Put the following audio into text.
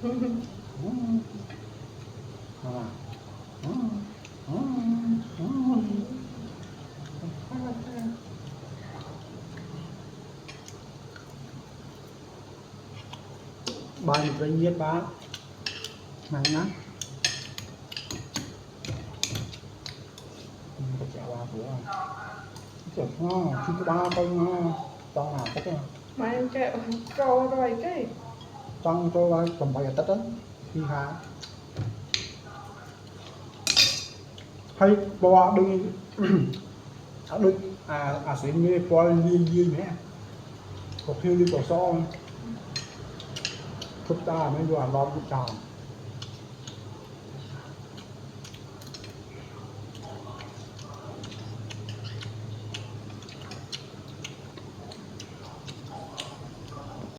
Bài phải nhiệt ba này nhá chả ba của chả ngon chứ ba con trong nào tất mà em kẹo trâu rồi cái trong cho ba cầm bài tất đó khi hả hay bò đừng đừng xuyên như bò gì nhé có phiêu đi bỏ so thức ta mới vừa làm lo cũng chào